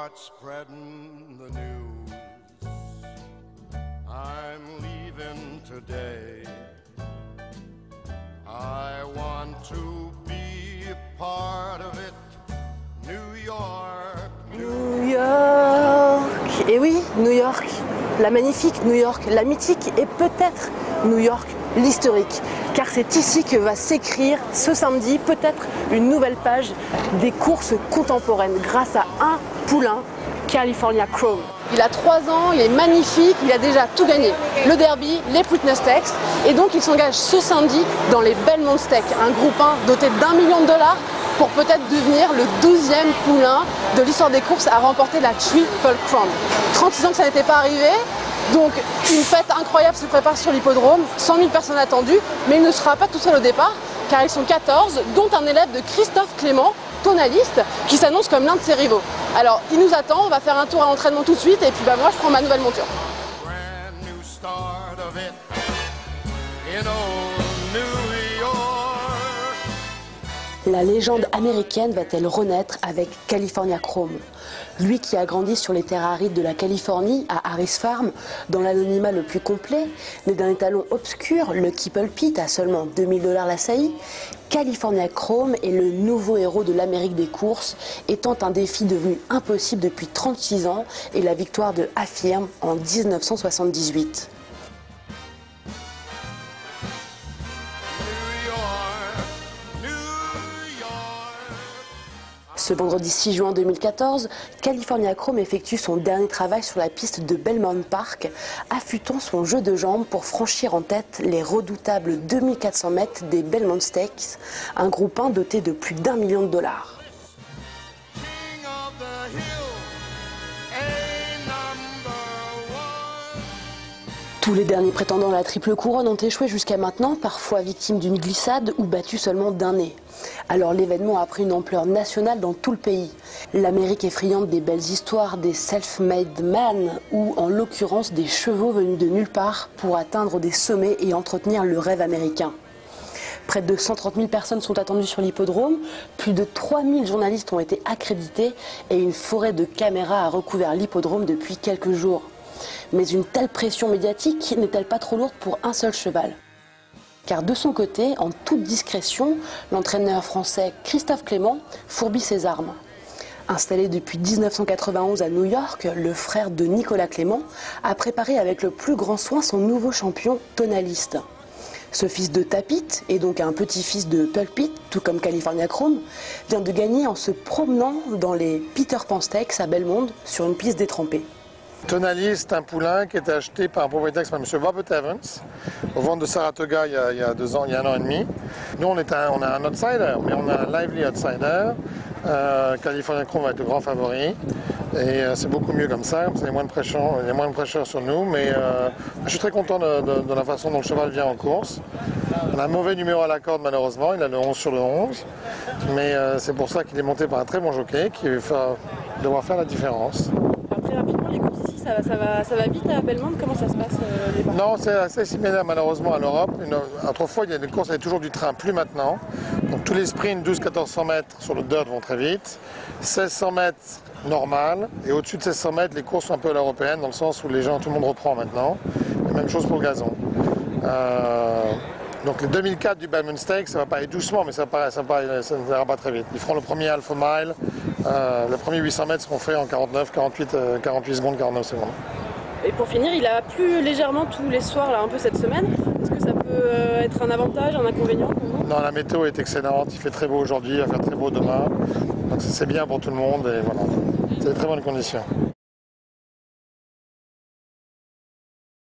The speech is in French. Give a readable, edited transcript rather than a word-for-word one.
start spreading the news. I'm leaving today. I want to be a part of it. New York, New York. Et oui, New York. La magnifique New York, la mythique et peut-être New York, l'historique. Car c'est ici que va s'écrire ce samedi peut-être une nouvelle page des courses contemporaines grâce à un poulain, California Chrome. Il a 3 ans, il est magnifique, il a déjà tout gagné. Le derby, les Preakness Stakes, et donc il s'engage ce samedi dans les Belmont Stakes, un groupe 1 doté d'$1 million pour peut-être devenir le 12e poulain de l'histoire des courses à remporter la Triple Crown. 36 ans que ça n'était pas arrivé, donc une fête incroyable se prépare sur l'hippodrome, 100 000 personnes attendues, mais il ne sera pas tout seul au départ, car ils sont 14, dont un élève de Christophe Clément, tonaliste, qui s'annonce comme l'un de ses rivaux. Alors il nous attend, on va faire un tour à l'entraînement tout de suite, et puis moi je prends ma nouvelle monture. La légende américaine va-t-elle renaître avec California Chrome? Lui qui a grandi sur les terres arides de la Californie, à Harris Farm, dans l'anonymat le plus complet, né d'un étalon obscur, le Keeple Pete, à seulement $2 000 la saillie, California Chrome est le nouveau héros de l'Amérique des courses, étant un défi devenu impossible depuis 36 ans et la victoire de Affirm en 1978. Ce vendredi 6 juin 2014, California Chrome effectue son dernier travail sur la piste de Belmont Park, affûtant son jeu de jambes pour franchir en tête les redoutables 2400 mètres des Belmont Stakes, un groupe 1 doté de plus d'$1 million. Tous les derniers prétendants à la triple couronne ont échoué jusqu'à maintenant, parfois victimes d'une glissade ou battus seulement d'un nez. Alors l'événement a pris une ampleur nationale dans tout le pays. L'Amérique est friande des belles histoires, des self-made men ou en l'occurrence des chevaux venus de nulle part pour atteindre des sommets et entretenir le rêve américain. Près de 130 000 personnes sont attendues sur l'hippodrome, plus de 3000 journalistes ont été accrédités et une forêt de caméras a recouvert l'hippodrome depuis quelques jours. Mais une telle pression médiatique n'est-elle pas trop lourde pour un seul cheval? Car de son côté, en toute discrétion, l'entraîneur français Christophe Clément fourbit ses armes. Installé depuis 1991 à New York, le frère de Nicolas Clément a préparé avec le plus grand soin son nouveau champion tonaliste. Ce fils de Tapit, et donc un petit-fils de Pulpit, tout comme California Chrome, vient de gagner en se promenant dans les Peter Pan Stakes à Belmont sur une piste détrempée. Tonaliste, un poulain qui était acheté par un propriétaire qui s'appelle M. Robert Evans, au ventre de Saratoga il y a 2 ans, il y a 1 an et demi. Nous, on a un outsider, mais on a un lively outsider. California Chrome va être le grand favori. Et c'est beaucoup mieux comme ça, il y a moins de pression sur nous. Mais je suis très content de la façon dont le cheval vient en course. On a un mauvais numéro à la corde malheureusement, il a le 11 sur le 11. Mais c'est pour ça qu'il est monté par un très bon jockey qui va devoir faire la différence. Très rapidement, les courses ici, ça va vite à Belmont. Comment ça se passe Non, c'est assez similaire malheureusement à l'Europe. Autrefois, il y a des courses, il y avait toujours du train, plus maintenant. Donc tous les sprints 12-1400 mètres sur le dirt vont très vite. 1600 mètres normal. Et au-dessus de 1600 mètres, les courses sont un peu à l'européenne, dans le sens où tout le monde reprend maintenant. Et même chose pour le gazon. Donc le 2004 du Belmont Stakes, ça va pas aller doucement, mais ça ne ira pas très vite. Ils feront le premier Alpha Mile, le premier 800 mètres seront faits en 48 secondes, 49 secondes. Et pour finir, il a plu légèrement tous les soirs, là, un peu cette semaine. Est-ce que ça peut être un avantage, un inconvénient pour vous? Non, la météo est excellente, il fait très beau aujourd'hui, il va faire très beau demain. Donc c'est bien pour tout le monde et voilà, c'est de très bonnes conditions.